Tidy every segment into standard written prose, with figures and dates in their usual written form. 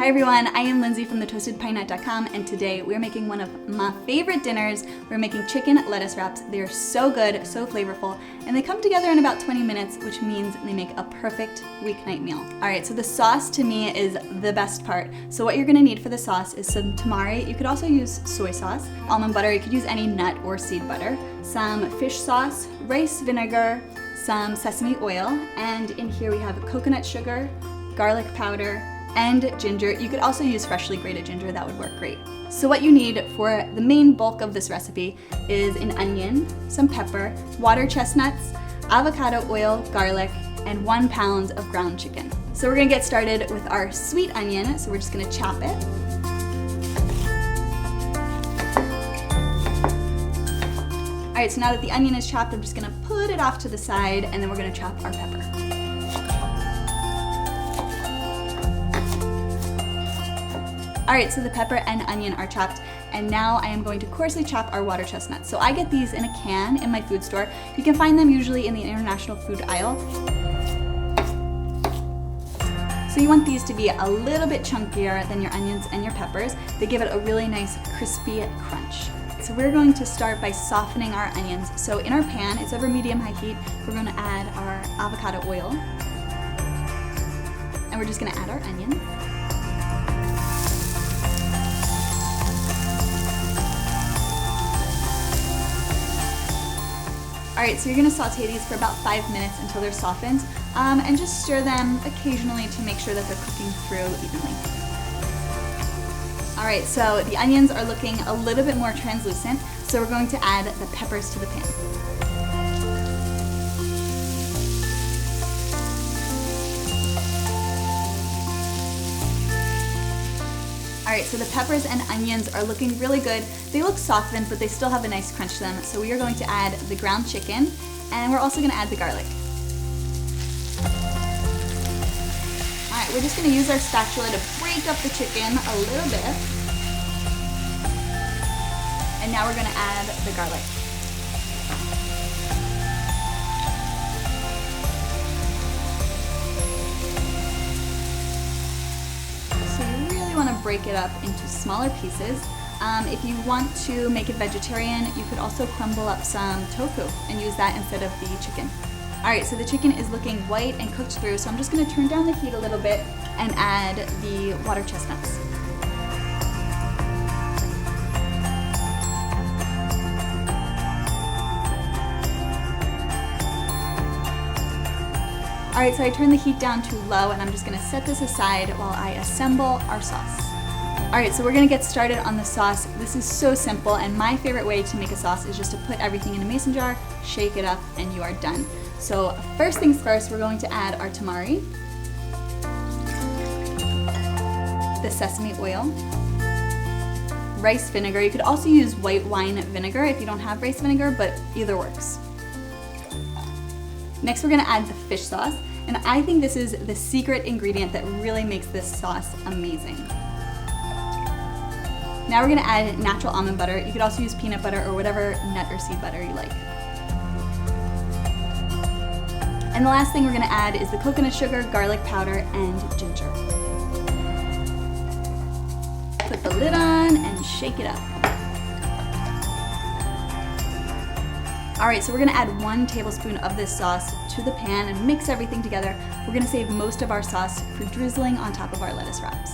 Hi everyone, I am Lindsay from thetoastedpinenut.com, and today we're making one of my favorite dinners. We're making chicken lettuce wraps. They are so good, so flavorful, and they come together in about 20 minutes, which means they make a perfect weeknight meal. All right, so the sauce to me is the best part. So what you're gonna need for the sauce is some tamari. You could also use soy sauce, almond butter, you could use any nut or seed butter, some fish sauce, rice vinegar, some sesame oil, and in here we have coconut sugar, garlic powder, and ginger. You could also use freshly grated ginger, that would work great. So what you need for the main bulk of this recipe is an onion, some pepper, water chestnuts, avocado oil, garlic, and 1 pound of ground chicken. So we're gonna get started with our sweet onion, so we're just gonna chop it. All right, so now that the onion is chopped, I'm just gonna put it off to the side, and then we're gonna chop our pepper. All right, so the pepper and onion are chopped, and now I am going to coarsely chop our water chestnuts. So I get these in a can in my food store. You can find them usually in the international food aisle. So you want these to be a little bit chunkier than your onions and your peppers. They give it a really nice crispy crunch. So we're going to start by softening our onions. So in our pan, it's over medium-high heat, we're gonna add our avocado oil. And we're just gonna add our onions. All right, so you're gonna saute these for about 5 minutes until they're softened, and just stir them occasionally to make sure that they're cooking through evenly. All right, so the onions are looking a little bit more translucent, so we're going to add the peppers to the pan. All right, so the peppers and onions are looking really good. They look softened, but they still have a nice crunch to them. So we are going to add the ground chicken, and we're also gonna add the garlic. All right, we're just gonna use our spatula to break up the chicken a little bit. And now we're gonna add the garlic. Want to break it up into smaller pieces. If you want to make it vegetarian, you could also crumble up some tofu and use that instead of the chicken. All right, so the chicken is looking white and cooked through, so I'm just going to turn down the heat a little bit and add the water chestnuts. All right, so I turned the heat down to low, and I'm just gonna set this aside while I assemble our sauce. All right, so we're gonna get started on the sauce. This is so simple, and my favorite way to make a sauce is just to put everything in a mason jar, shake it up, and you are done. So first things first, we're going to add our tamari, the sesame oil, rice vinegar. You could also use white wine vinegar if you don't have rice vinegar, but either works. Next, we're gonna add the fish sauce, and I think this is the secret ingredient that really makes this sauce amazing. Now we're gonna add natural almond butter. You could also use peanut butter or whatever nut or seed butter you like. And the last thing we're gonna add is the coconut sugar, garlic powder, and ginger. Put the lid on and shake it up. All right, so we're gonna add 1 tablespoon of this sauce to the pan and mix everything together. We're gonna save most of our sauce for drizzling on top of our lettuce wraps.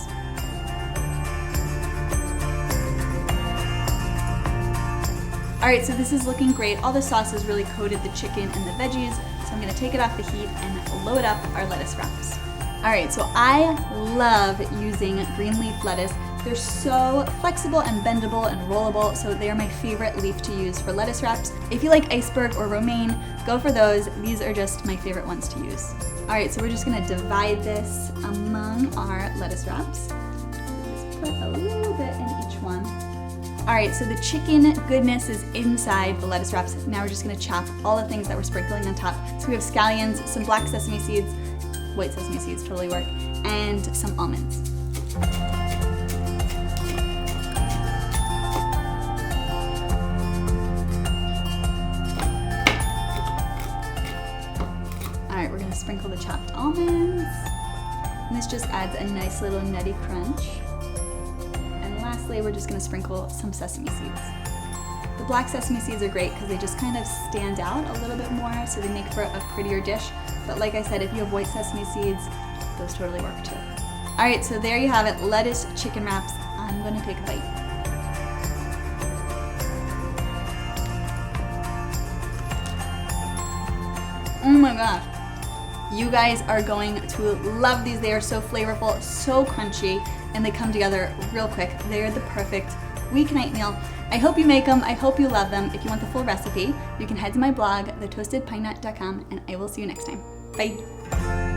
All right, so this is looking great. All the sauce has really coated the chicken and the veggies, so I'm gonna take it off the heat and load up our lettuce wraps. All right, so I love using green leaf lettuce. They're so flexible and bendable and rollable, so they are my favorite leaf to use for lettuce wraps. If you like iceberg or romaine, go for those. These are just my favorite ones to use. All right, so we're just gonna divide this among our lettuce wraps. Just put a little bit in each one. All right, so the chicken goodness is inside the lettuce wraps. Now we're just gonna chop all the things that we're sprinkling on top. So we have scallions, some black sesame seeds, white sesame seeds totally work, and some almonds. All right, we're gonna sprinkle the chopped almonds. And this just adds a nice little nutty crunch. And lastly, we're just gonna sprinkle some sesame seeds. The black sesame seeds are great because they just kind of stand out a little bit more, so they make for a prettier dish. But like I said, if you have white sesame seeds, those totally work too. All right, so there you have it, lettuce chicken wraps. I'm gonna take a bite. Oh my gosh. You guys are going to love these. They are so flavorful, so crunchy, and they come together real quick. They are the perfect weeknight meal. I hope you make them. I hope you love them. If you want the full recipe, you can head to my blog, thetoastedpinenut.com, and I will see you next time. Bye.